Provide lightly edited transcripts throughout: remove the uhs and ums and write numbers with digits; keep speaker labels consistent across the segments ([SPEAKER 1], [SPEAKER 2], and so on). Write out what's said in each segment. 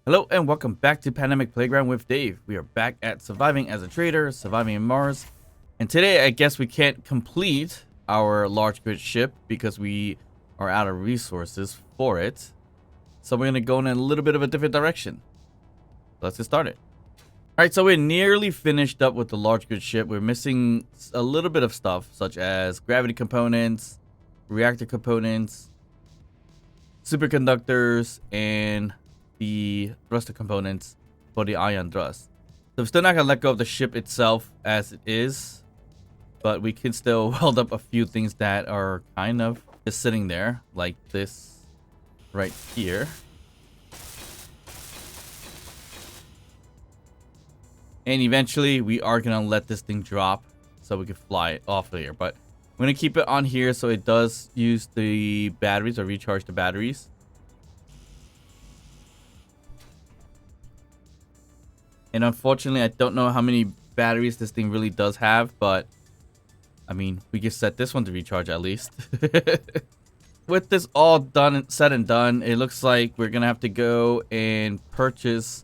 [SPEAKER 1] Hello and welcome back to Pandemic Playground with Dave. We are back at surviving as a trader, surviving in Mars. And today I guess we can't complete our large grid ship because we are out of resources for it. So we're going to go in a little bit of a different direction. Let's get started. Alright, so we're nearly finished up with the large grid ship. We're missing a little bit of stuff such as gravity components, reactor components, superconductors, and the thruster components for the ion thrust. So we're still not going to let go of the ship itself as it is, but we can still weld up a few things that are kind of just sitting there, like this right here. And eventually we are going to let this thing drop so we can fly it off of here. But I'm going to keep it on here so it does use the batteries or recharge the batteries. And unfortunately, I don't know how many batteries this thing really does have, but I mean, we can set this one to recharge at least. With this all done, said and done, it looks like we're going to have to go and purchase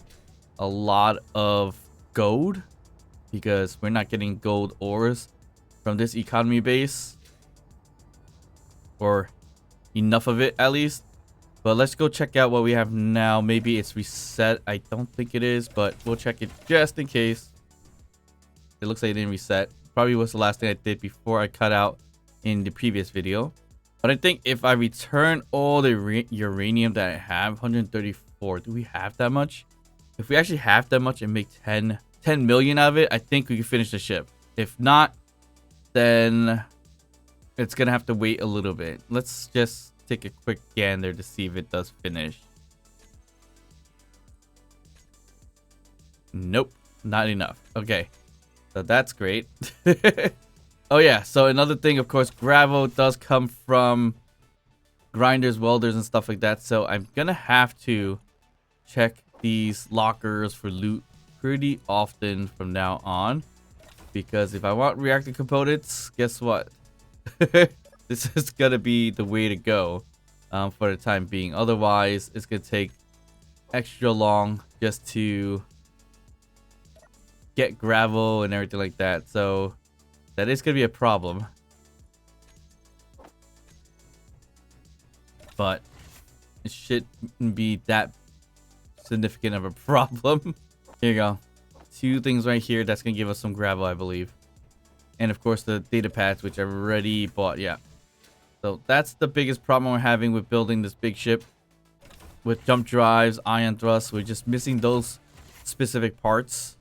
[SPEAKER 1] a lot of gold because we're not getting gold ores from this economy base, or enough of it at least. But let's go check out what we have now. Maybe it's reset. I don't think it is, but we'll check it just in case. It looks like it didn't reset. Probably was the last thing I did before I cut out in the previous video. But I think if I return all the uranium that I have, 134, do we have that much? If we actually have that much and make 10 million out of it, I think we can finish the ship. If not, then it's going to have to wait a little bit. Let's just take a quick gander to see if it does finish. Nope, not enough. Okay, so that's great. Oh yeah, so another thing, of course, gravel does come from grinders, welders, and stuff like that. So I'm gonna have to check these lockers for loot pretty often from now on, because if I want reactor components, guess what? This is gonna be the way to go for the time being. Otherwise, it's gonna take extra long just to get gravel and everything like that. So that is gonna be a problem. But it shouldn't be that significant of a problem. Here you go. 2 things right here. That's gonna give us some gravel, I believe. And of course the data pads, which I've already bought. Yeah. So that's the biggest problem we're having with building this big ship. With jump drives, ion thrust, we're just missing those specific parts.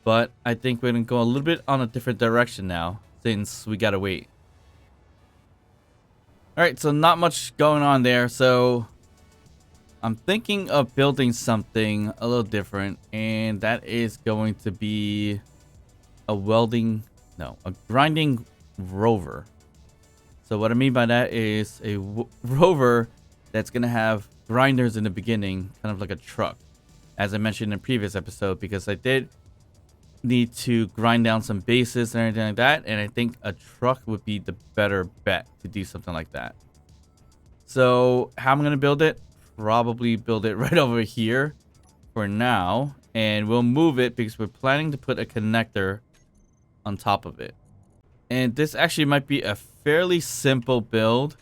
[SPEAKER 1] But I think we're going to go a little bit on a different direction now, since we got to wait. Alright, so not much going on there. So I'm thinking of building something a little different. And that is going to be a grinding rover. So what I mean by that is a rover that's going to have grinders in the beginning, kind of like a truck, as I mentioned in a previous episode, because I did need to grind down some bases and everything like that, and I think a truck would be the better bet to do something like that. So how I'm going to build it? Probably build it right over here for now, and we'll move it because we're planning to put a connector on top of it. And this actually might be a fairly simple build.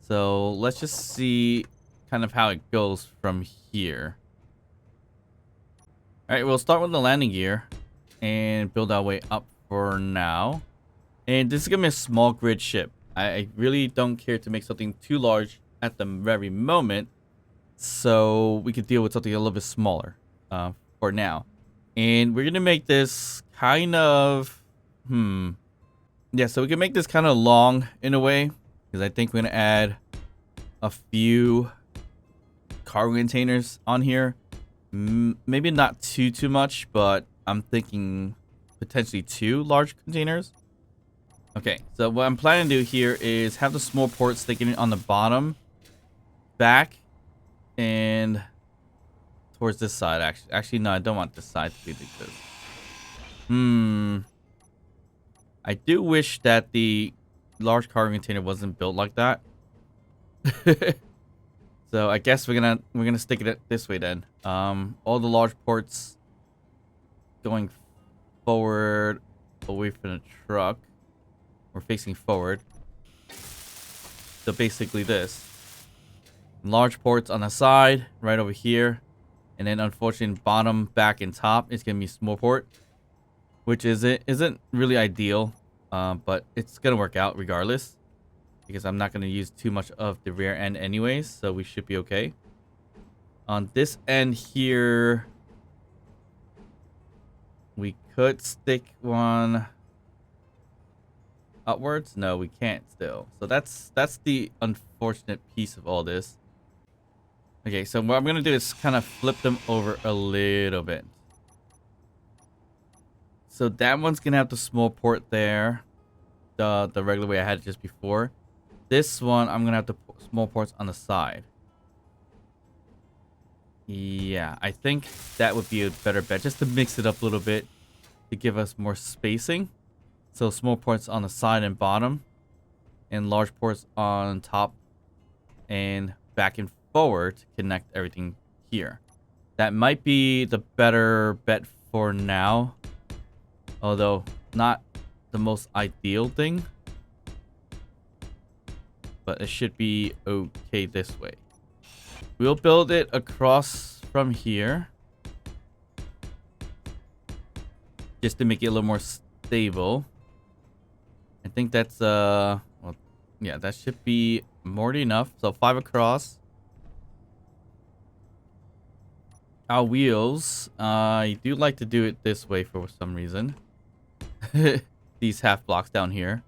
[SPEAKER 1] So let's just see kind of how it goes from here. Alright, we'll start with the landing gear and build our way up for now. And this is going to be a small grid ship. I really don't care to make something too large at the very moment. So we could deal with something a little bit smaller for now. And we're going to make this kind of... Yeah, so we can make this kind of long in a way, because I think we're going to add a few cargo containers on here. Maybe not too much, but I'm thinking potentially 2 large containers. Okay, so what I'm planning to do here is have the small port sticking on the bottom, back, and towards this side. Actually, no, I don't want this side to be like this. I do wish that the large cargo container wasn't built like that. So I guess we're gonna stick it this way then. All the large ports going forward away from the truck. We're facing forward. So basically this. Large ports on the side, right over here. And then unfortunately bottom, back, and top is gonna be small port. Which isn't really ideal. But it's gonna work out regardless. Because I'm not gonna use too much of the rear end anyways, so we should be okay. On this end here, we could stick one upwards. No, we can't still. So that's the unfortunate piece of all this. Okay, so what I'm gonna do is kind of flip them over a little bit. So that one's gonna have the small port there, the regular way I had it just before. This one, I'm gonna have the small ports on the side. Yeah, I think that would be a better bet, just to mix it up a little bit, to give us more spacing. So small ports on the side and bottom, and large ports on top and back and forward to connect everything here. That might be the better bet for now, although not the most ideal thing. But it should be okay this way. We'll build it across from here, just to make it a little more stable. I think that's well, yeah, that should be more than enough. So 5 across. Our wheels, I do like to do it this way for some reason. These half blocks down here.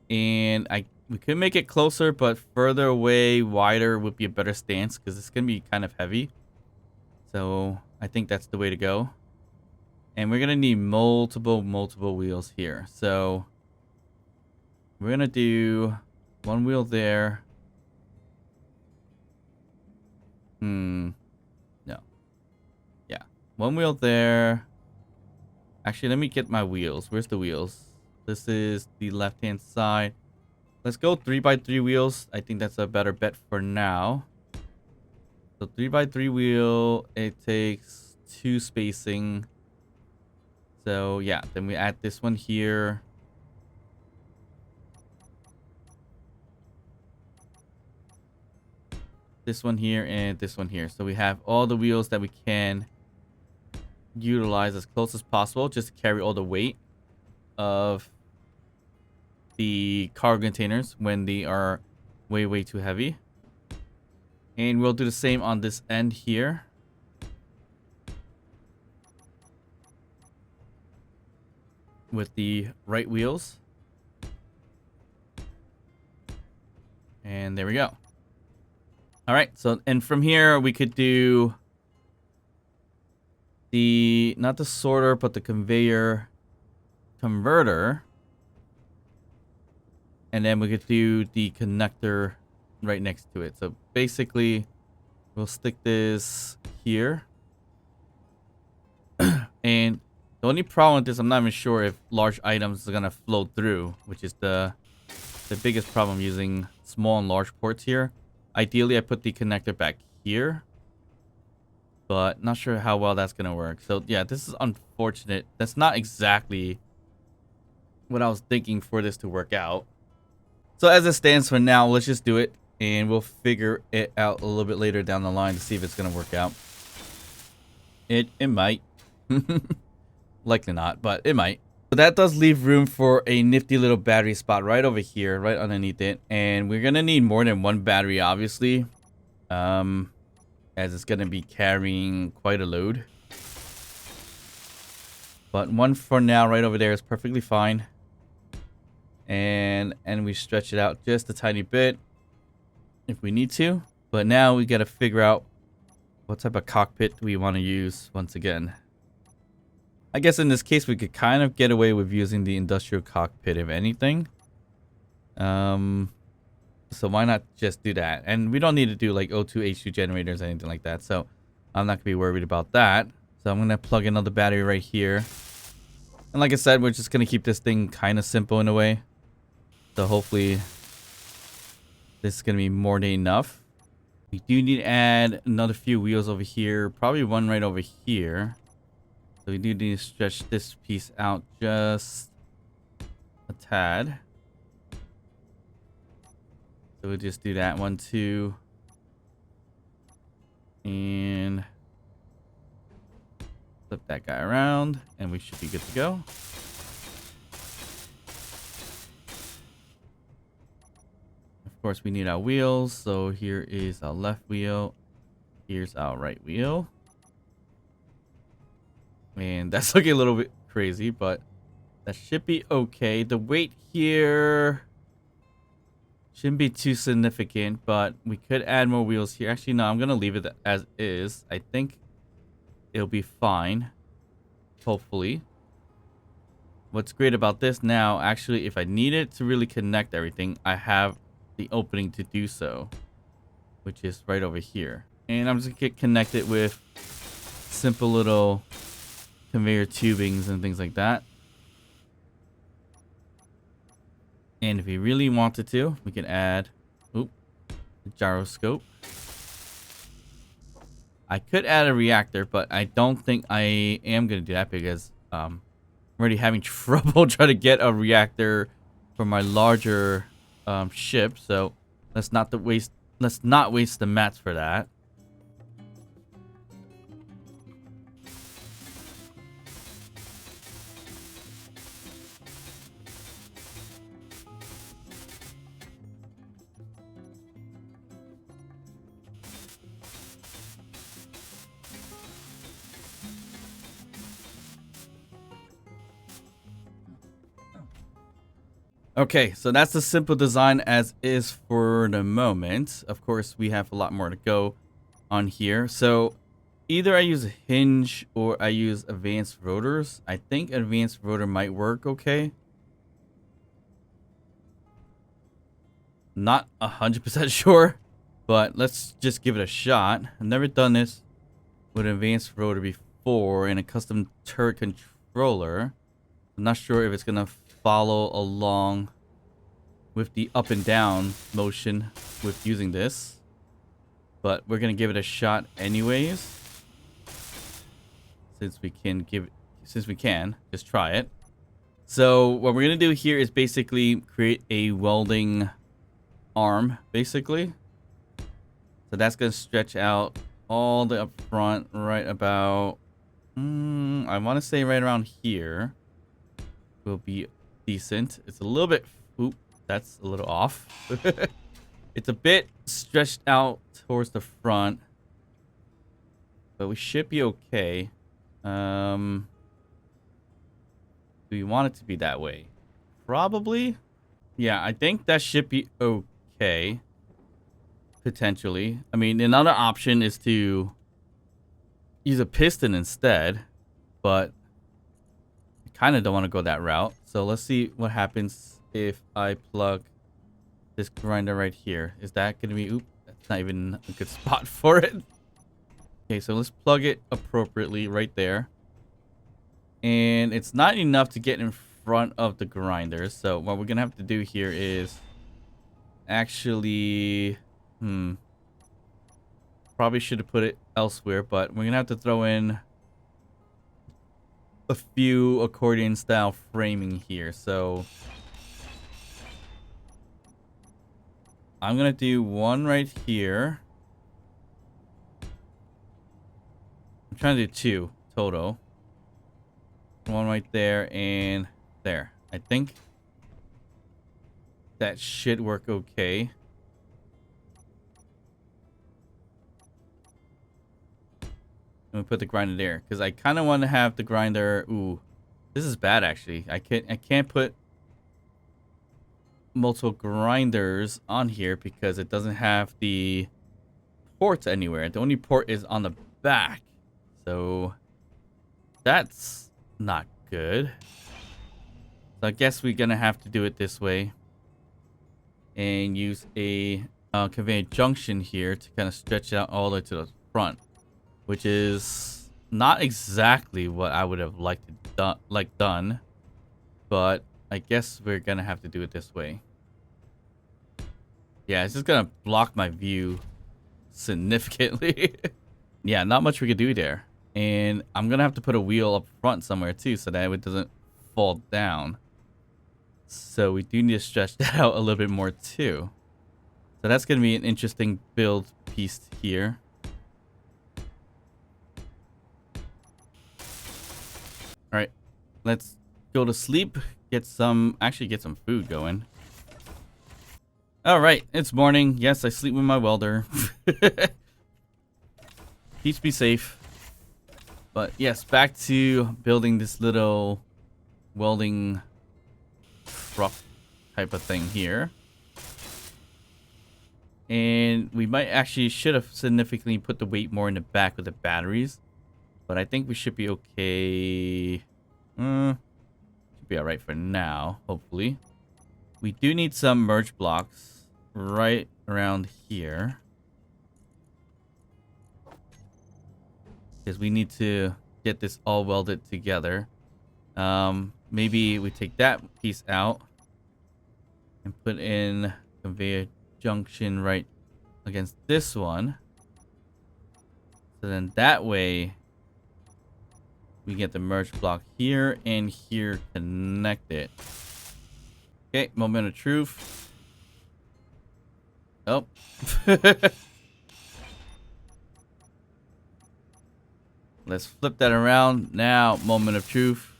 [SPEAKER 1] And we could make it closer, but further away, wider would be a better stance because it's going to be kind of heavy. So I think that's the way to go. And we're going to need multiple wheels here. So we're going to do one wheel there. No. Yeah. One wheel there. Actually, let me get my wheels. Where's the wheels? This is the left-hand side. Let's go 3x3 wheels. I think that's a better bet for now. So 3x3 wheel, it takes 2 spacing. So yeah, then we add this one here. This one here and this one here. So we have all the wheels that we can utilize as close as possible, just to carry all the weight of the cargo containers when they are way too heavy. And we'll do the same on this end here. With the right wheels. And there we go. All right, so and from here we could do the not the sorter but the conveyor converter. And then we could do the connector right next to it. So basically, we'll stick this here. And the only problem with this, I'm not even sure if large items are going to flow through, which is the biggest problem using small and large ports here. Ideally, I put the connector back here. But not sure how well that's going to work. So yeah, this is unfortunate. That's not exactly what I was thinking for this to work out. So as it stands for now, let's just do it. And we'll figure it out a little bit later down the line to see if it's going to work out. It might. Likely not, but it might. So that does leave room for a nifty little battery spot right over here, right underneath it. And we're going to need more than one battery, obviously. As it's going to be carrying quite a load. But one for now right over there is perfectly fine. And we stretch it out just a tiny bit if we need to. But now we got to figure out what type of cockpit we want to use once again. I guess in this case we could kind of get away with using the industrial cockpit if anything. So why not just do that? And we don't need to do like O2, H2 generators or anything like that. So I'm not going to be worried about that. So I'm going to plug another battery right here. And like I said, we're just going to keep this thing kind of simple in a way. So hopefully this is going to be more than enough. We do need to add another few wheels over here. Probably one right over here. So we do need to stretch this piece out just a tad. So we'll just do that one too. And flip that guy around and we should be good to go. Of course, we need our wheels. So here is our left wheel. Here's our right wheel. And that's looking a little bit crazy, but that should be okay. The weight here shouldn't be too significant, but we could add more wheels here. Actually, no, I'm going to leave it as is. I think it'll be fine. Hopefully. What's great about this now, actually, if I needed to really connect everything, I have the opening to do so, which is right over here. And I'm just going to get connected with simple little conveyor tubings and things like that. And if we really wanted to, we can add a gyroscope. I could add a reactor, but I don't think I am going to do that because I'm already having trouble trying to get a reactor for my larger ship. So let's not waste the mats for that. Okay, so that's the simple design as is for the moment. Of course, we have a lot more to go on here. So either I use a hinge or I use advanced rotors. I think advanced rotor might work okay. Not 100% sure, but let's just give it a shot. I've never done this with an advanced rotor before in a custom turret controller. I'm not sure if it's going to follow along with the up and down motion with using this, but we're going to give it a shot anyways. Since we can just try it. So what we're going to do here is basically create a welding arm, basically. So that's going to stretch out all the up front right about, I want to say right around here will be decent. It's a little bit, that's a little off. It's a bit stretched out towards the front, but we should be okay. Do we want it to be that way? Probably. Yeah, I think that should be okay. Potentially. I mean, another option is to use a piston instead, but I kind of don't want to go that route. So let's see what happens if I plug this grinder right here. Is that going to be... Oop, that's not even a good spot for it. Okay, so let's plug it appropriately right there. And it's not enough to get in front of the grinder. So what we're going to have to do here is actually... Probably should have put it elsewhere, but we're going to have to throw in a few accordion style framing here. So I'm going to do one right here. I'm trying to do two total. One right there and there. I think that should work okay. I'm gonna put the grinder there because I kind of want to have the grinder. Ooh, this is bad actually. I can't put multiple grinders on here because it doesn't have the ports anywhere. The only port is on the back, so that's not good. So I guess we're gonna have to do it this way and use a conveyor junction here to kind of stretch it out all the way to the front, which is not exactly what I would have liked done, but I guess we're gonna have to do it this way. Yeah, it's just gonna block my view significantly. Yeah, not much we could do there. And I'm gonna have to put a wheel up front somewhere too, so that it doesn't fall down. So we do need to stretch that out a little bit more too. So that's gonna be an interesting build piece here. All right, let's go to sleep. Get some food going. All right, it's morning. Yes, I sleep with my welder. Keeps me safe. But yes, back to building this little welding truck type of thing here. And we might actually should have significantly put the weight more in the back with the batteries. But I think we should be okay. Should be alright for now, hopefully. We do need some merge blocks right around here. Because we need to get this all welded together. Maybe we take that piece out and put in conveyor junction right against this one. So then that way we get the merge block here and here connected. Okay, moment of truth. Oh. Let's flip that around. Now, moment of truth.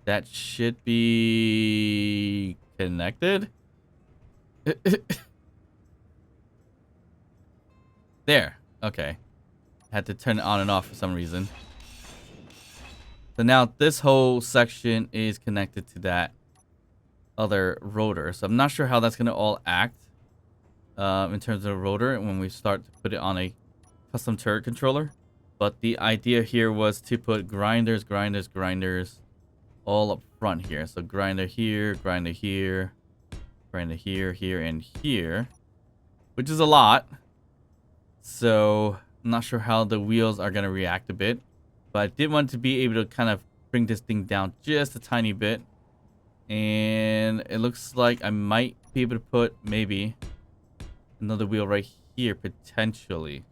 [SPEAKER 1] That should be connected. There. Okay. Had to turn it on and off for some reason. So now this whole section is connected to that other rotor. So I'm not sure how that's going to all act in terms of the rotor when we start to put it on a custom turret controller. But the idea here was to put grinders all up front here. So grinder here, grinder here, grinder here, here, and here, which is a lot. So I'm not sure how the wheels are going to react a bit, but I did want to be able to kind of bring this thing down just a tiny bit. And it looks like I might be able to put maybe another wheel right here potentially.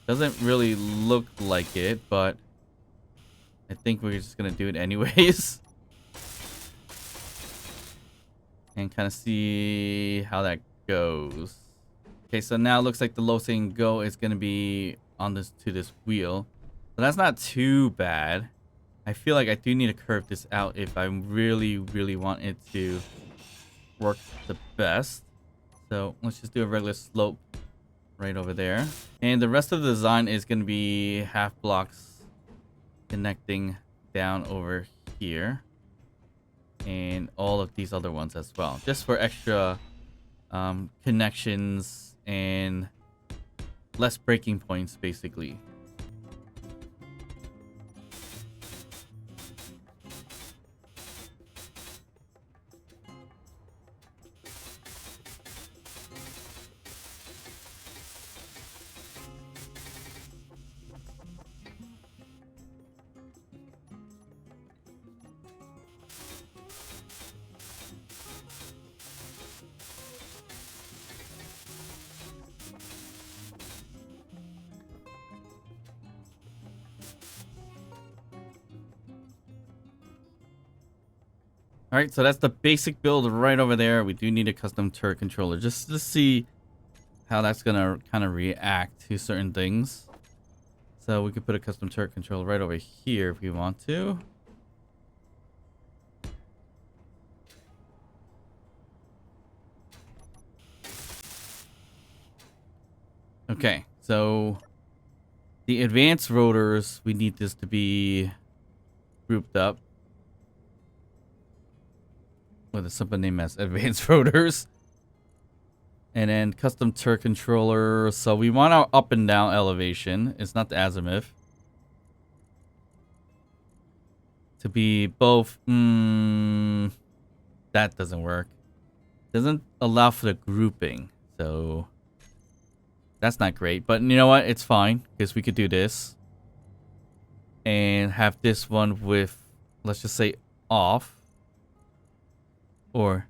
[SPEAKER 1] Doesn't really look like it, but I think we're just gonna do it anyways. And kind of see how that goes. Okay, so now it looks like the lowest thing go is gonna be on this wheel. So that's not too bad. I feel like I do need to curve this out if I really want it to work the best. So let's just do a regular slope right over there. And the rest of the design is going to be half blocks connecting down over here. And all of these other ones as well. Just for extra connections and less breaking points, basically. All right, so that's the basic build right over there. We do need a custom turret controller just to see how that's gonna kind of react to certain things. So we could put a custom turret controller right over here if we want to. Okay, so the advanced rotors, we need this to be grouped up with a simple name as advanced rotors. And then custom turret controller. So we want our up and down elevation. It's not the azimuth. To be both. That doesn't work. Doesn't allow for the grouping. So that's not great. But you know what? It's fine. Because we could do this. And have this one with, let's just say, off. Or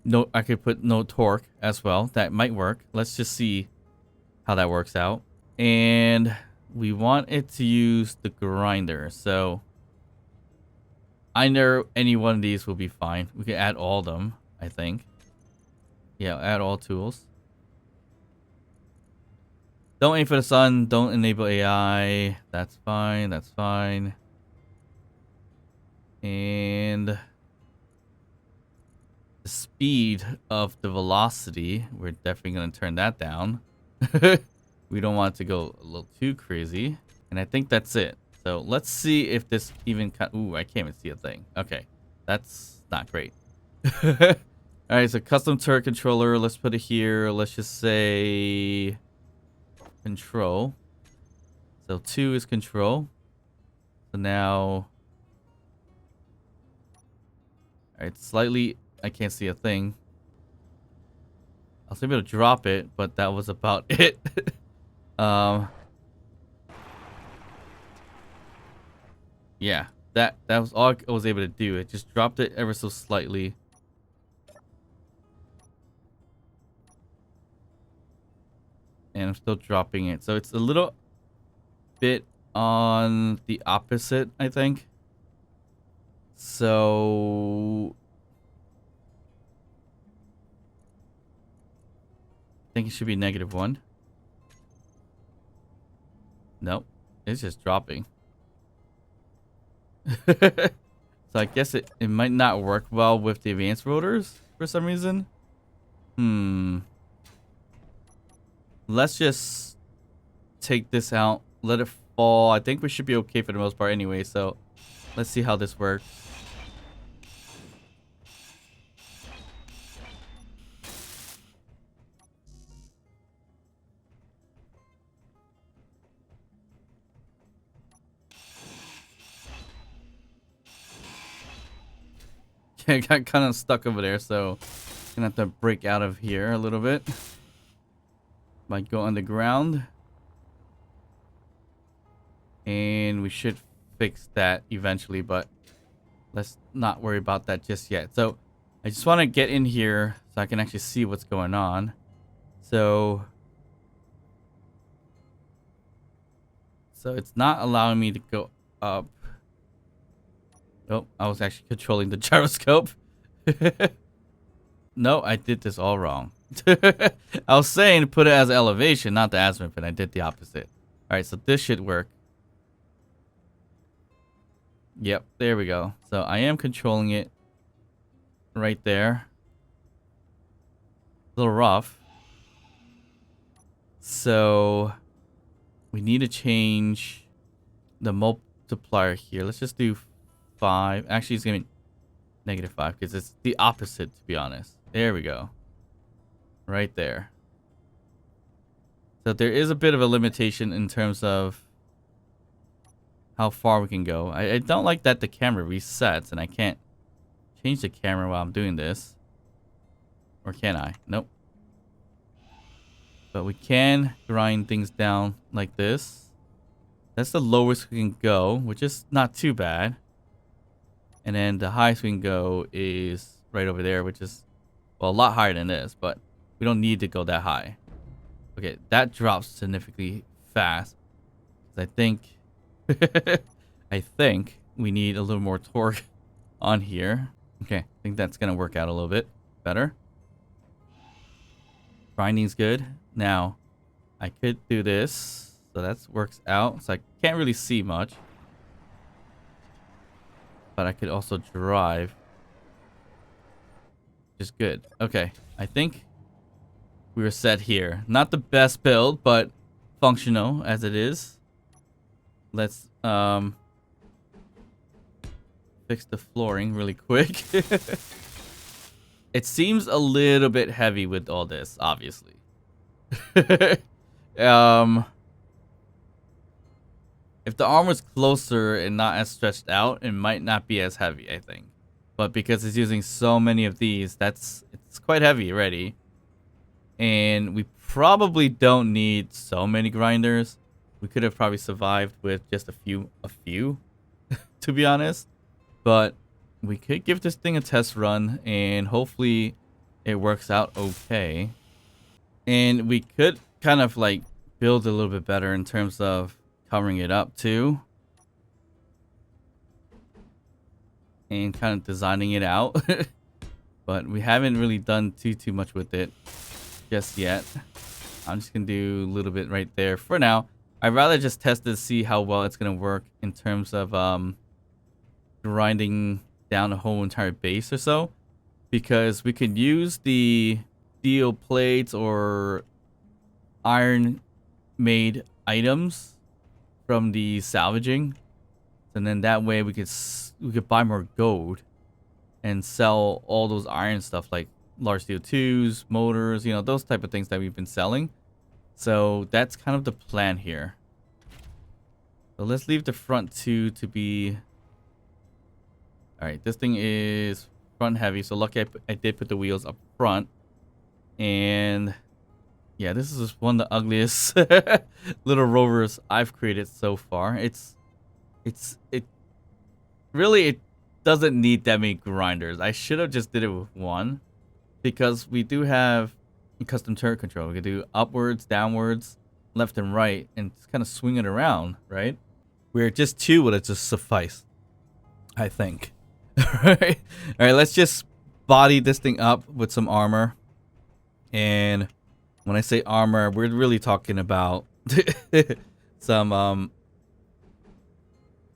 [SPEAKER 1] no, I could put no torque as well. That might work. Let's just see how that works out. And we want it to use the grinder. So I know any one of these will be fine. We can add all of them, I think. Yeah, add all tools. Don't aim for the sun. Don't enable AI. That's fine. That's fine. And the speed of the velocity, we're definitely going to turn that down. We don't want it to go a little too crazy. And I think that's it. So let's see if this even... Ooh, I can't even see a thing. Okay, that's not great. All right, so custom turret controller. Let's put it here. Let's just say control. So 2 is control. So now... All right, slightly... I can't see a thing. I was able to drop it, but that was about it. Yeah, that was all I was able to do. It just dropped it ever so slightly. And I'm still dropping it. So it's a little bit on the opposite, I think. So I think it should be -1. Nope, it's just dropping. So I guess it might not work well with the advanced rotors for some reason. Let's just take this out, let it fall. I think we should be okay for the most part anyway, so let's see how this works. I got kind of stuck over there, so gonna have to break out of here a little bit. Might go underground. And we should fix that eventually, but let's not worry about that just yet. So I just want to get in here so I can actually see what's going on. So it's not allowing me to go up. Oh, I was actually controlling the gyroscope. No, I did this all wrong. I was saying to put it as elevation, not the azimuth, and I did the opposite. All right, so this should work. Yep, there we go. So I am controlling it right there. A little rough. So we need to change the multiplier here. Let's just do 5. Actually, it's going to be -5 because it's the opposite, to be honest. There we go. Right there. So there is a bit of a limitation in terms of how far we can go. I don't like that the camera resets and I can't change the camera while I'm doing this. Or can I? Nope. But we can grind things down like this. That's the lowest we can go, which is not too bad. And then the highest we can go is right over there, which is, well, a lot higher than this, but we don't need to go that high. Okay, that drops significantly fast. I think I think we need a little more torque on here. Okay, I think that's gonna work out a little bit better. Grinding's good. Now, I could do this. So that works out. So I can't really see much. But I could also drive. Which is good. Okay, I think we were set here. Not the best build, but functional as it is. Let's fix the flooring really quick. It seems a little bit heavy with all this, obviously. If the arm was closer and not as stretched out, it might not be as heavy, I think. But because it's using so many of these, it's quite heavy already. And we probably don't need so many grinders. We could have probably survived with just a few, to be honest. But we could give this thing a test run and hopefully it works out okay. And we could kind of like build a little bit better in terms of covering it up too. And kind of designing it out. But we haven't really done too much with it just yet. I'm just gonna do a little bit right there for now. I'd rather just test to see how well it's gonna work in terms of grinding down a whole entire base or so, because we could use the steel plates or iron made items from the salvaging, and then that way we could buy more gold and sell all those iron stuff like large steel 2s, motors, you know, those type of things that we've been selling. So that's kind of the plan here. So let's leave the front 2 to be... Alright, this thing is front heavy, so lucky I did put the wheels up front. And yeah, this is just one of the ugliest little rovers I've created so far. It really doesn't need that many grinders. I should have just did it with one, because we do have custom turret control. We can do upwards, downwards, left and right, and just kind of swing it around, right? Where just 2 would have just sufficed, I think. Alright, let's just body this thing up with some armor. And when I say armor, we're really talking about some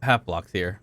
[SPEAKER 1] half blocks here.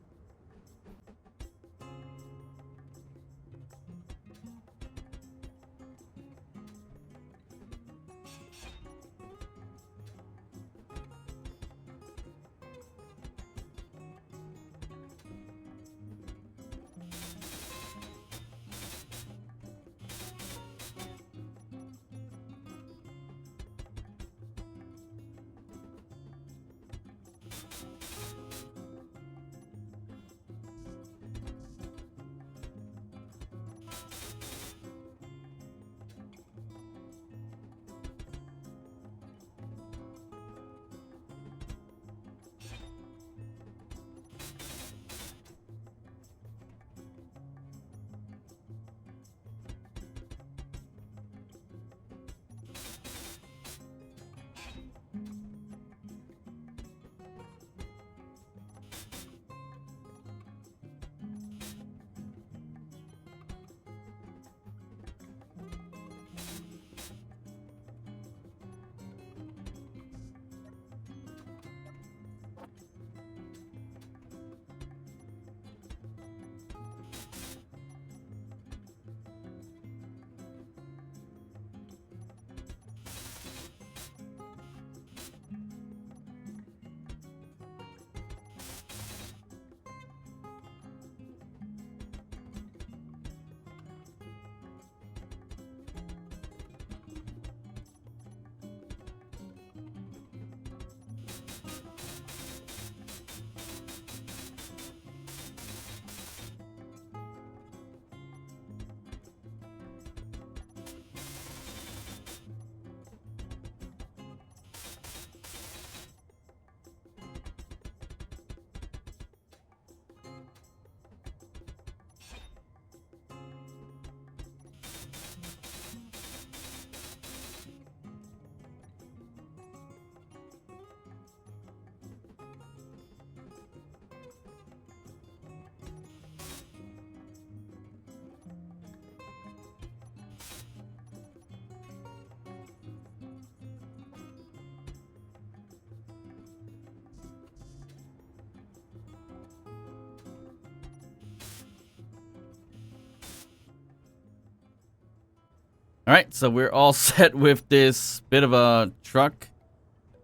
[SPEAKER 1] Alright, so we're all set with this bit of a truck.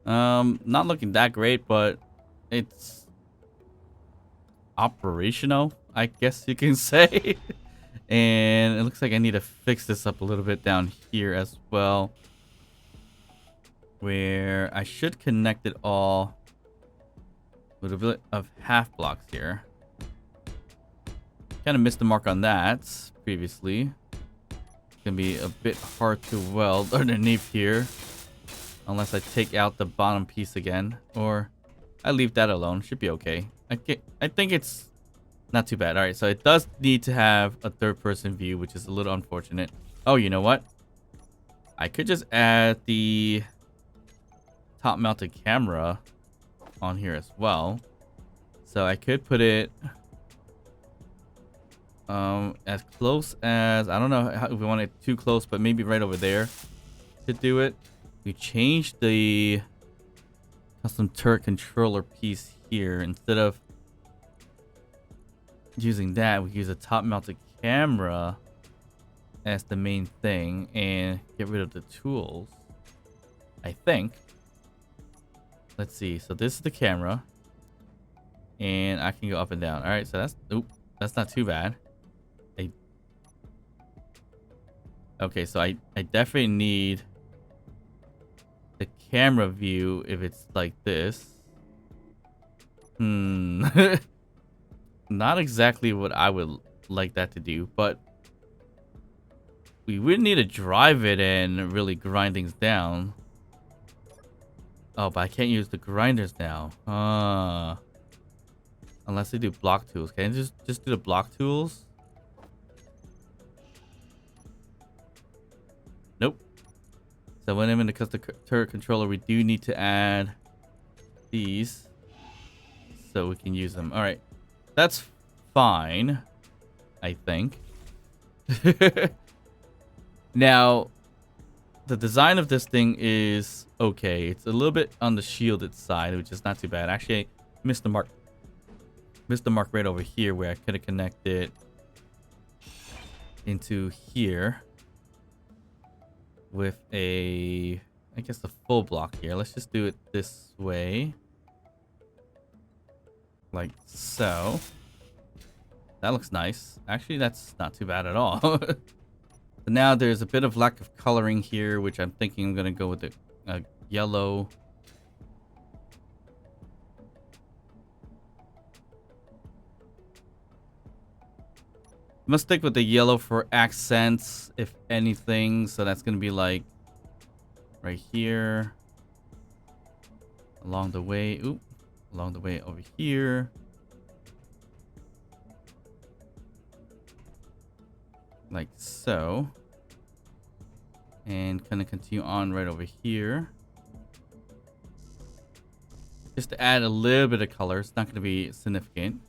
[SPEAKER 1] Not looking that great, but it's operational, I guess you can say. And it looks like I need to fix this up a little bit down here as well, where I should connect it all with a bit of half blocks here. Kind of missed the mark on that previously. Gonna be a bit hard to weld underneath here unless I take out the bottom piece again, or I leave that alone. Should be okay. I think it's not too bad. All right, so it does need to have a third-person view, which is a little unfortunate. Oh, you know what? I could just add the top mounted camera on here as well. So I could put it as close as, I don't know if we want it too close, but maybe right over there to do it. We changed the custom turret controller piece here. Instead of using that, we use a top mounted camera as the main thing and get rid of the tools, I think. Let's see. So this is the camera and I can go up and down. All right, so that's not too bad. Okay, so I definitely need the camera view if it's like this. Not exactly what I would like that to do, but we would need to drive it and really grind things down. Oh, but I can't use the grinders now. Unless I do block tools. Can I just do the block tools? Nope. So when I'm in the custom turret controller, we do need to add these so we can use them. All right, that's fine, I think. Now, the design of this thing is okay. It's a little bit on the shielded side, which is not too bad. Actually, I missed the mark. Missed the mark right over here where I could have connected into here with a, I guess, a full block here. Let's just do it this way, like so. That looks nice. Actually, that's not too bad at all. So now there's a bit of lack of coloring here, which I'm thinking I'm gonna go with the yellow. I'm gonna stick with the yellow for accents, if anything. So that's gonna be like right here, along the way. Oop, along the way over here. Like so. And kind of continue on right over here. Just to add a little bit of color. It's not going to be significant.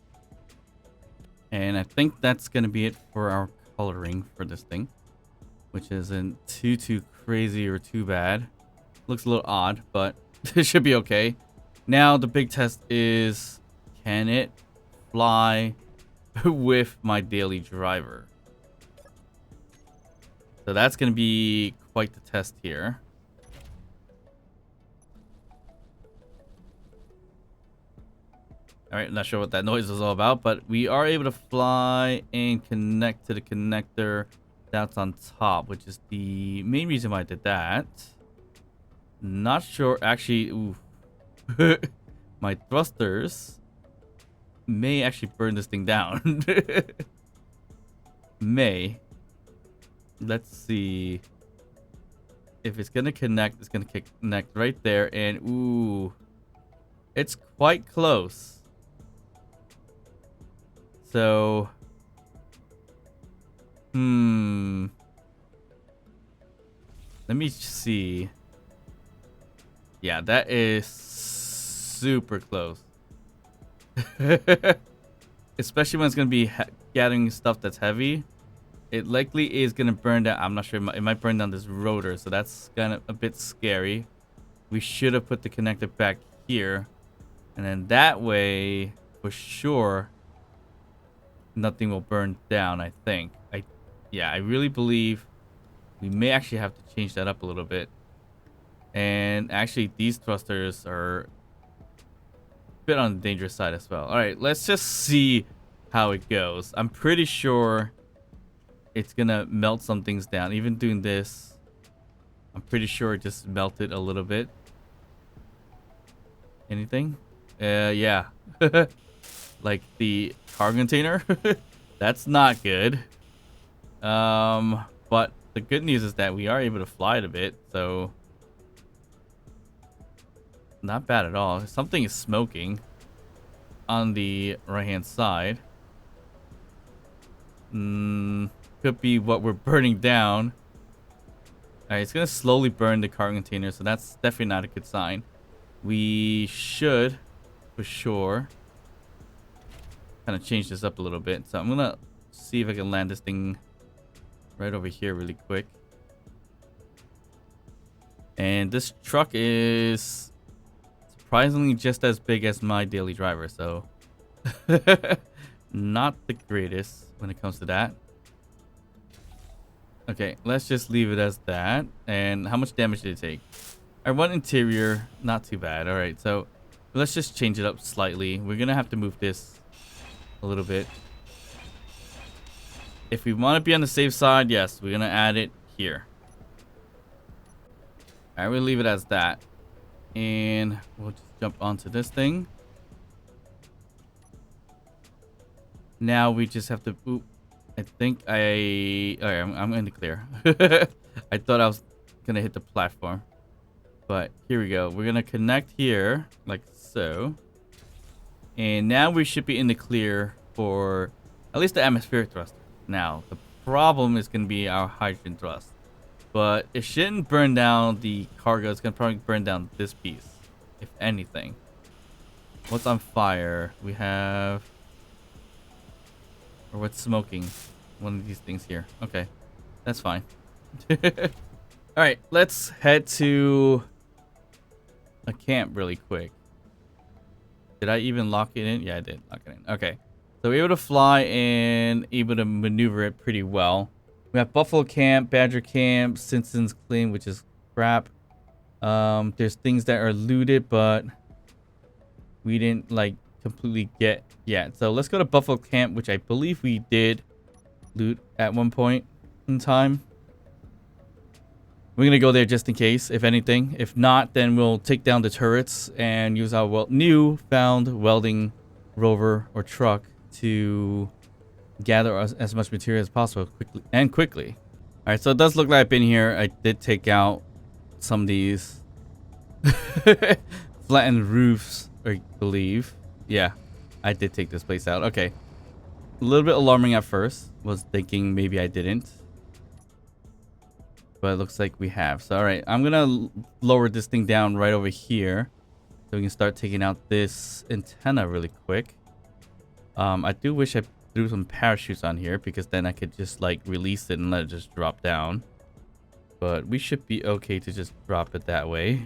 [SPEAKER 1] And I think that's going to be it for our coloring for this thing, which isn't too crazy or too bad. Looks a little odd, but it should be okay. Now the big test is, can it fly with my daily driver? So that's going to be quite the test here. All right, not sure what that noise is all about, but we are able to fly and connect to the connector that's on top, which is the main reason why I did that. Not sure, actually, ooh. My thrusters may actually burn this thing down. May. Let's see. If it's gonna connect, it's gonna connect right there, and ooh, it's quite close. So, let me see. Yeah, that is super close. Especially when it's gonna be gathering stuff that's heavy. It likely is going to burn down. I'm not sure. It might burn down this rotor. So that's kind of a bit scary. We should have put the connector back here. And then that way, for sure, nothing will burn down, I think. Yeah, I really believe we may actually have to change that up a little bit. And actually, these thrusters are a bit on the dangerous side as well. All right, let's just see how it goes. I'm pretty sure it's gonna melt some things down. Even doing this, I'm pretty sure it just melted a little bit. Anything? Yeah. Like the cargo container. That's not good. But the good news is that we are able to fly it a bit, so not bad at all. Something is smoking on the right hand side. Could be what we're burning down. Alright, it's gonna slowly burn the cargo container, so that's definitely not a good sign. we should, for sure, kind of change this up a little bit. So I'm going to see if I can land this thing right over here really quick. And this truck is surprisingly just as big as my daily driver, so not the greatest when it comes to that. Okay, let's just leave it as that. And how much damage did it take? Our one interior, not too bad. All right, so let's just change it up slightly. We're gonna have to move this a little bit. If we want to be on the safe side, yes, we're gonna add it here. All right, we'll leave it as that. And we'll just jump onto this thing. Now we just have to... Oop, I think I... All right, I'm in the clear. I thought I was going to hit the platform. But here we go. We're going to connect here, like so. And now we should be in the clear for at least the atmospheric thrust. Now, the problem is going to be our hydrogen thrust. But it shouldn't burn down the cargo. It's going to probably burn down this piece, if anything. What's on fire? We have... Or what's smoking? One of these things here. Okay. That's fine. Alright, let's head to a camp really quick. Did I even lock it in? Yeah, I did lock it in. Okay. So we're able to fly and able to maneuver it pretty well. We have Buffalo Camp, Badger Camp, Simpsons Clean, which is crap. There's things that are looted, but we didn't like completely get yet. So let's go to Buffalo Camp, which I believe we did loot at one point in time. We're gonna go there just in case, if anything. If not, then we'll take down the turrets and use our new found welding rover or truck to gather as much material as possible quickly. All right, so it does look like I've been here. I did take out some of these flattened roofs, I believe. Yeah, I did take this place out. Okay, a little bit alarming at first. Was thinking maybe I didn't, but it looks like we have. So all right, I'm gonna lower this thing down right over here so we can start taking out this antenna really quick. I do wish I threw some parachutes on here because then I could just like release it and let it just drop down, but we should be okay to just drop it that way.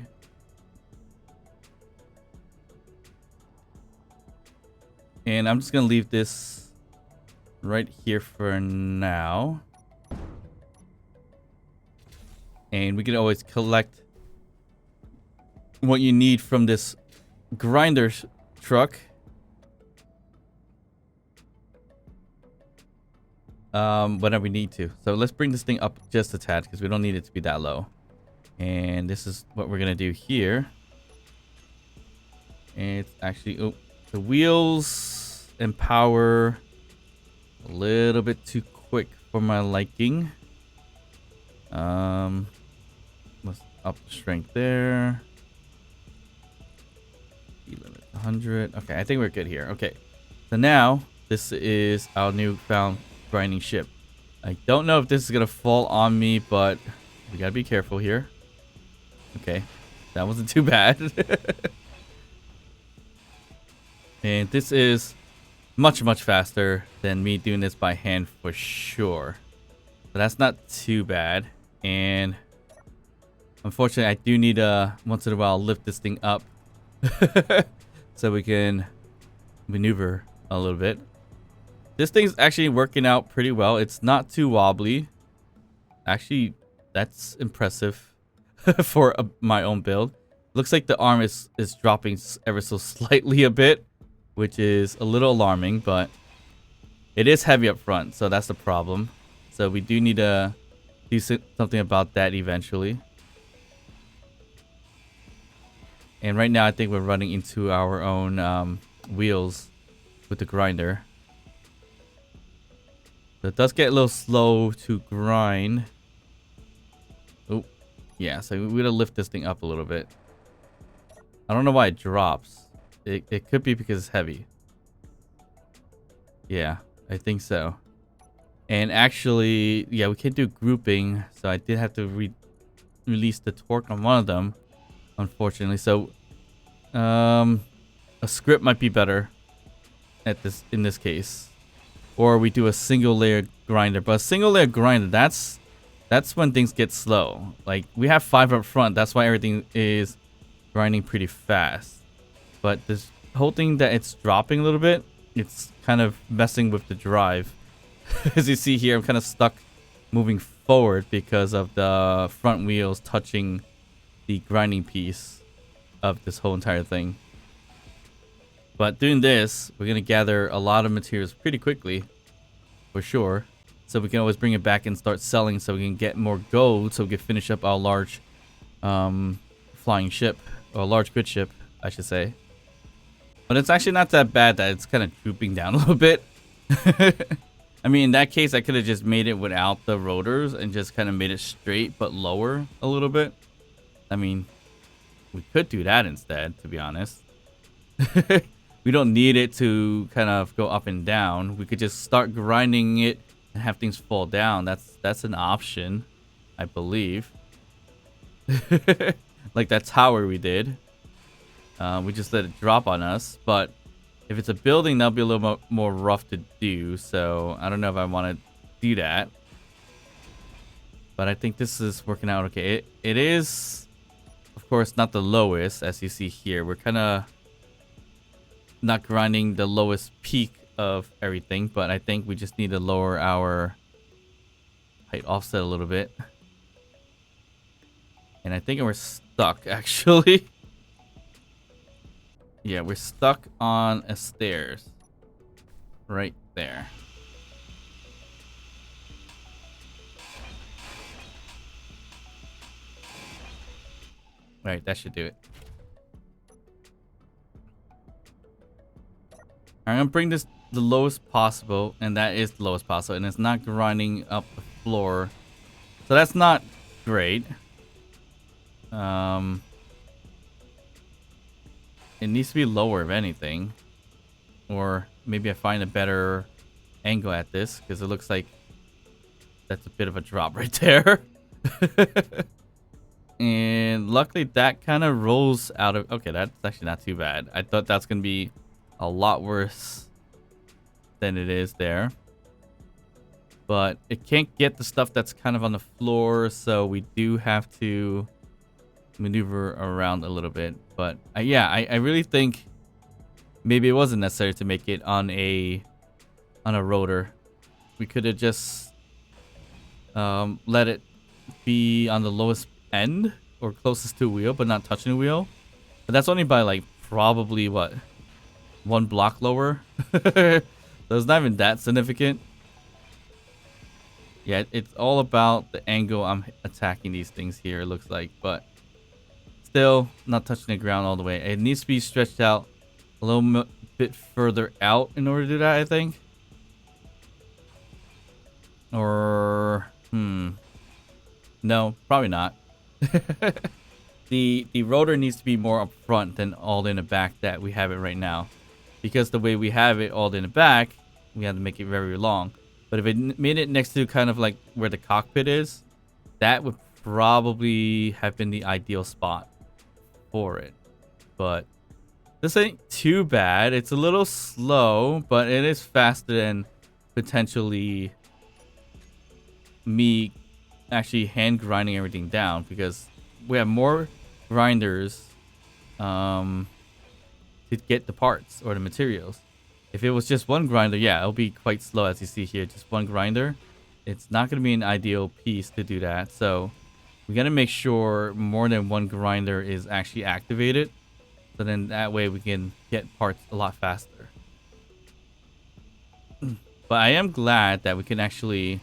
[SPEAKER 1] And I'm just gonna leave this right here for now, and we can always collect what you need from this grinder truck. Whenever we need to. So let's bring this thing up just a tad because we don't need it to be that low. And this is what we're gonna do here. And it's actually the wheels and power a little bit too quick for my liking. Let's up the strength there. 100. Okay, I think we're good here. Okay, so now this is our newfound grinding ship. I don't know if this is gonna fall on me, but we gotta be careful here. Okay, that wasn't too bad. And this is much faster than me doing this by hand for sure, but that's not too bad. And unfortunately I do need to once in a while lift this thing up so we can maneuver a little bit. This thing's actually working out pretty well. It's not too wobbly. Actually, that's impressive for my own build. Looks like the arm is dropping ever so slightly a bit, which is a little alarming, but it is heavy up front, so that's the problem. So we do need to do something about that eventually. And right now I think we're running into our own wheels with the grinder. So it does get a little slow to grind. Oh, yeah. So we gotta lift this thing up a little bit. I don't know why it drops. It could be because it's heavy. Yeah, I think so. And actually, yeah, we can't do grouping. So I did have to release the torque on one of them, unfortunately. So A script might be better in this case, or we do a single layer grinder. But a single layer grinder, that's when things get slow. Like we have 5 up front, that's why everything is grinding pretty fast. But this whole thing that it's dropping a little bit, it's kind of messing with the drive. As you see here, I'm kind of stuck moving forward because of the front wheels touching the grinding piece of this whole entire thing. But doing this, we're going to gather a lot of materials pretty quickly, for sure. So we can always bring it back and start selling so we can get more gold so we can finish up our large flying ship, or large grid ship, I should say. But it's actually not that bad that it's kind of drooping down a little bit. I mean, in that case, I could have just made it without the rotors and just kind of made it straight but lower a little bit. I mean, we could do that instead, to be honest. We don't need it to kind of go up and down. We could just start grinding it and have things fall down. That's an option, I believe. Like that tower we did. We just let it drop on us. But if it's a building, that'll be a little more rough to do. So I don't know if I want to do that. But I think this is working out okay. It is, of course, not the lowest, as you see here. We're kind of not grinding the lowest peak of everything, but I think we just need to lower our height offset a little bit. And I think we're stuck, actually. Yeah, we're stuck on a stairs right there. Right, that should do it. I'm gonna bring this the lowest possible, and that is the lowest possible, and it's not grinding up the floor, so that's not great. It needs to be lower, if anything, or maybe I find a better angle at this because it looks like that's a bit of a drop right there. And luckily that kind of rolls out of, okay, that's actually not too bad. I thought that's gonna be a lot worse than it is there, but it can't get the stuff that's kind of on the floor, so we do have to maneuver around a little bit. But yeah, I really think maybe it wasn't necessary to make it on a rotor. We could have just let it be on the lowest end or closest to a wheel but not touching the wheel, but that's only by like probably what, 1 block lower. So it's not even that significant. Yeah, it's all about the angle I'm attacking these things here, it looks like, but still not touching the ground all the way. It needs to be stretched out a little bit further out in order to do that, I think. Or no, probably not. The rotor needs to be more up front than all in the back that we have it right now, because the way we have it all in the back, we have to make it very long. But if it made it next to kind of like where the cockpit is, that would probably have been the ideal spot for it. But this ain't too bad. It's a little slow, but it is faster than potentially me actually hand grinding everything down, because we have more grinders to get the parts or the materials. If it was just one grinder, yeah, it'll be quite slow, as you see here. Just one grinder, it's not going to be an ideal piece to do that. So we got to make sure more than one grinder is actually activated, so then that way we can get parts a lot faster. But I am glad that we can actually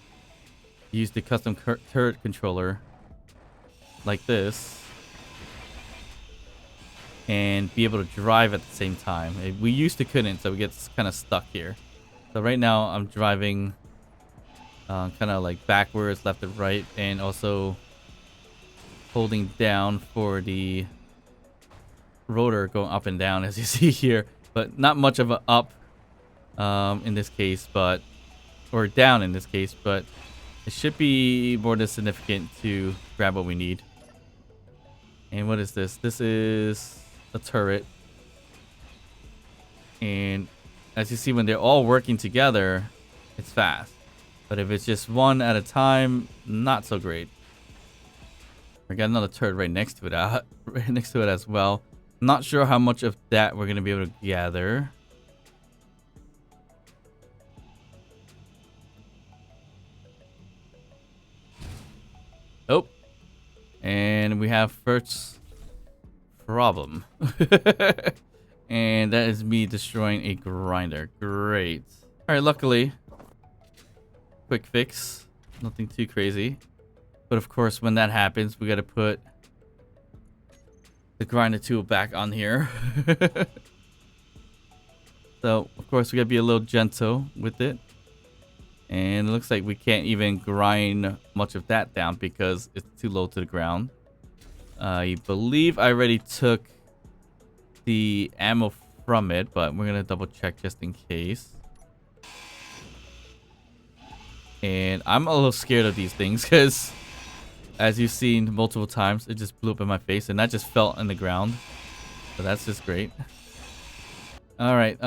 [SPEAKER 1] use the custom turret controller like this and be able to drive at the same time. We used to couldn't, so we get kind of stuck here. So right now I'm driving kind of like backwards, left and right, and also holding down for the rotor going up and down, as you see here, but not much of an up in this case, but, or down in this case, but it should be more than significant to grab what we need. And what is this? This is a turret. And as you see, when they're all working together, it's fast. But if it's just one at a time, not so great. I got another turret right next to it, right next to it as well. I'm not sure how much of that we're gonna be able to gather. Oh, and we have first problem. And that is me destroying a grinder. Great. All right, luckily, quick fix. Nothing too crazy. But of course, when that happens, we got to put the grinder tool back on here. So, of course, we got to be a little gentle with it. And it looks like we can't even grind much of that down because it's too low to the ground. I believe I already took the ammo from it, but we're gonna double check just in case. And I'm a little scared of these things because, as you've seen multiple times, it just blew up in my face and that just fell in the ground. So that's just great. All right,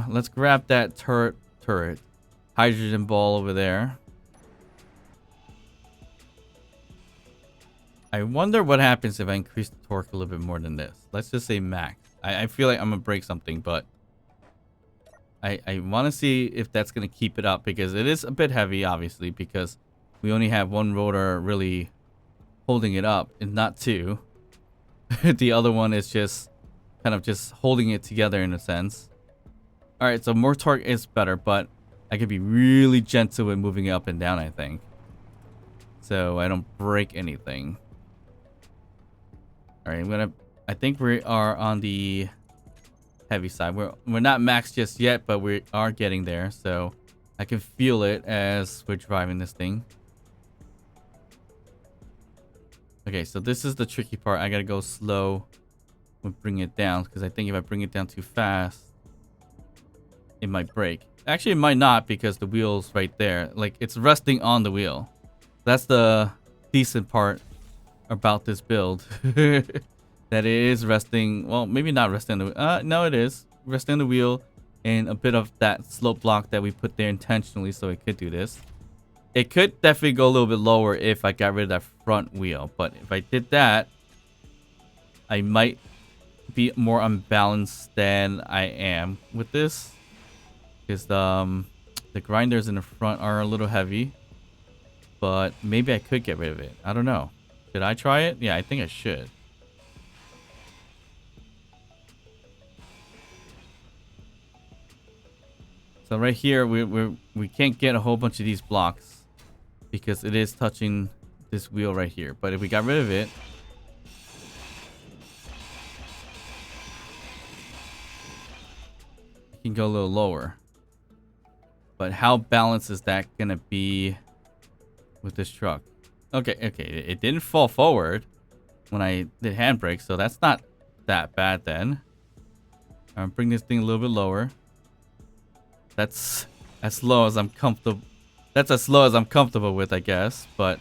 [SPEAKER 1] let's grab that turret hydrogen ball over there. I wonder what happens if I increase the torque a little bit more than this. Let's just say max. I feel like I'm gonna break something, but I want to see if that's gonna keep it up because it is a bit heavy, obviously, because we only have one rotor really holding it up and not two. The other one is just kind of just holding it together in a sense. All right, so more torque is better, but I could be really gentle with moving it up and down, I think, so I don't break anything. All right, I think we are on the heavy side. We're not maxed just yet, but we are getting there. So I can feel it as we're driving this thing. Okay, so this is the tricky part. I gotta go slow when bringing it down because I think if I bring it down too fast, it might break. Actually, it might not because the wheel's right there. Like, it's resting on the wheel. That's the decent part about this build. That it is resting, well, maybe not resting on the no, it is resting on the wheel and a bit of that slope block that we put there intentionally so it could do this. It could definitely go a little bit lower if I got rid of that front wheel, but if I did that, I might be more unbalanced than I am with this because the grinders in the front are a little heavy, but maybe I could get rid of it. I don't know. Should I try it? Yeah, I think I should. So right here, we can't get a whole bunch of these blocks because it is touching this wheel right here. But if we got rid of it, it can go a little lower. But how balanced is that gonna be with this truck? Okay, it didn't fall forward when I did handbrake, so that's not that bad then. I'm bring this thing a little bit lower. That's as low as I'm comfortable. That's as low as I'm comfortable with, I guess. But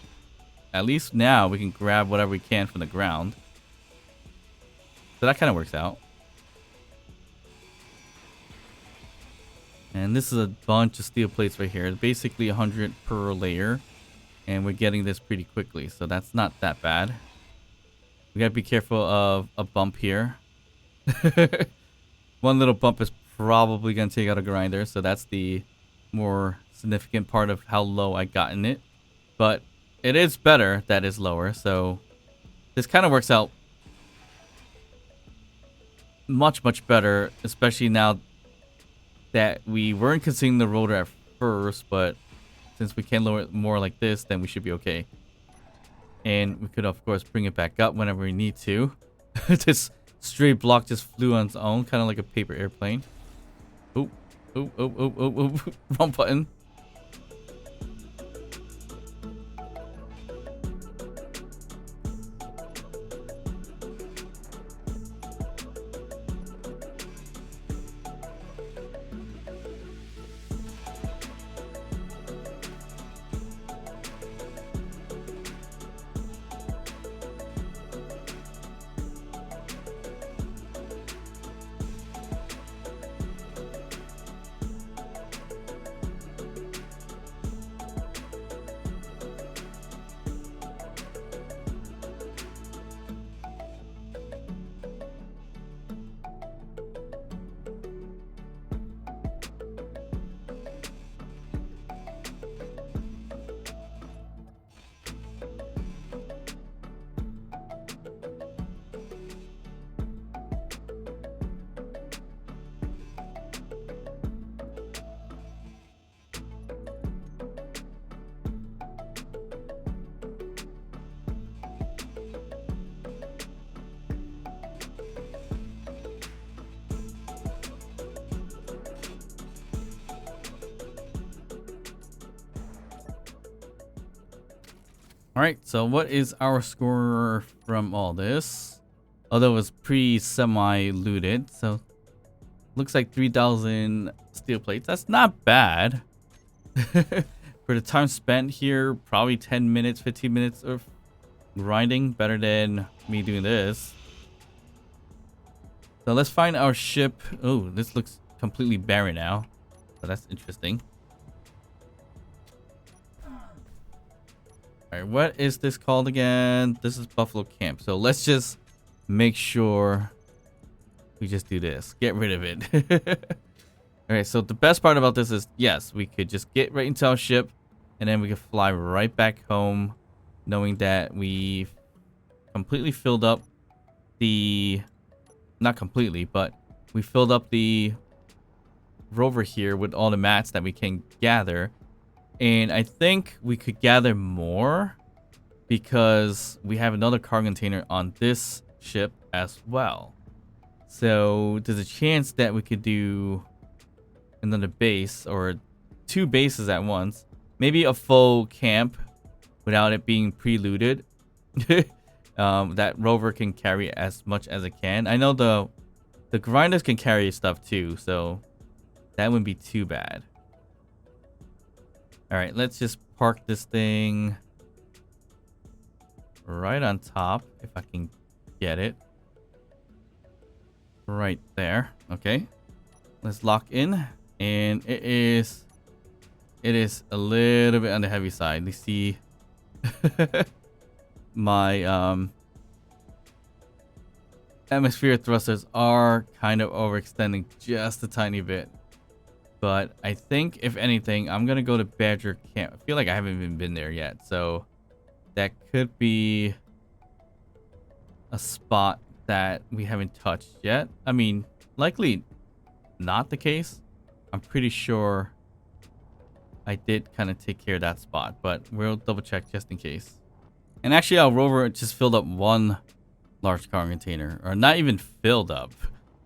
[SPEAKER 1] at least now we can grab whatever we can from the ground. So that kind of works out. And this is a bunch of steel plates right here. Basically 100 per layer. And we're getting this pretty quickly. So that's not that bad. We gotta be careful of a bump here. One little bump is probably gonna take out a grinder. So that's the more significant part of how low I got in it. But it is better that is lower. So this kind of works out much, much better. Especially now that we weren't considering the rotor at first, but since we can lower it more like this, then we should be okay. And we could, of course, bring it back up whenever we need to. This straight block just flew on its own, kind of like a paper airplane. Oh, wrong button. All right, so what is our score from all this? Although it was pre-semi looted, so looks like 3,000 steel plates. That's not bad. For the time spent here, probably 10 minutes, 15 minutes of grinding, better than me doing this. So let's find our ship. Oh, this looks completely barren now. So that's interesting. All right, what is this called again? This is Buffalo Camp. So let's just make sure we just do this. Get rid of it. All right, so the best part about this is, yes, we could just get right into our ship and then we could fly right back home knowing that we've completely filled up the... Not completely, but we filled up the rover here with all the mats that we can gather. And I think we could gather more because we have another cargo container on this ship as well. So there's a chance that we could do another base or 2 bases at once. Maybe a full camp without it being pre-looted. That rover can carry as much as it can. I know the grinders can carry stuff too, so that wouldn't be too bad. All right, let's just park this thing right on top if I can get it. Right there. Okay. Let's lock in. And it is a little bit on the heavy side. You see my atmosphere thrusters are kind of overextending just a tiny bit. But I think, if anything, I'm going to go to Badger Camp. I feel like I haven't even been there yet. So that could be a spot that we haven't touched yet. I mean, likely not the case. I'm pretty sure I did kind of take care of that spot. But we'll double check just in case. And actually, our rover just filled up one large cargo container. Or not even filled up.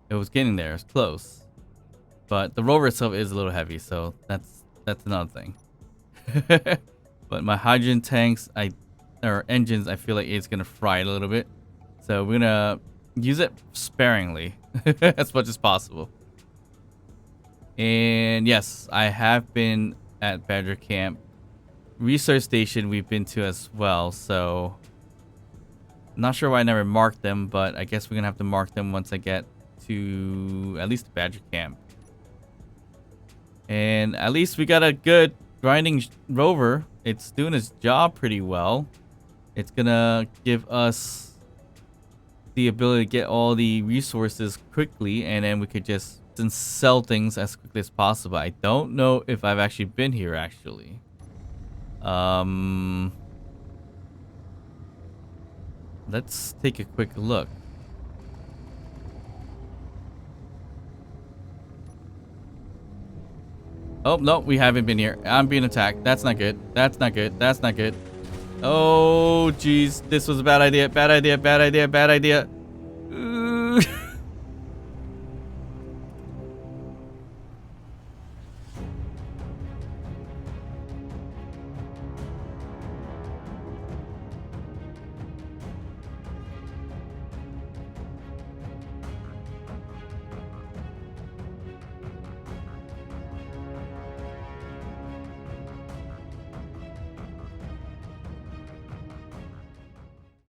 [SPEAKER 1] It was getting there. It's close. But the rover itself is a little heavy, so that's another thing. But my hydrogen tanks, or engines, I feel like it's gonna fry it a little bit. So we're gonna use it sparingly as much as possible. And yes, I have been at Badger Camp. Research station we've been to as well, so not sure why I never marked them, but I guess we're gonna have to mark them once I get to at least Badger Camp. And at least we got a good grinding rover. It's doing its job pretty well. It's gonna give us the ability to get all the resources quickly, and then we could just sell things as quickly as possible. I don't know if I've actually been here actually. Let's take a quick look. Oh, no, we haven't been here. I'm being attacked. That's not good. That's not good. That's not good. Oh, jeez. This was a bad idea. Bad idea. Bad idea. Bad idea.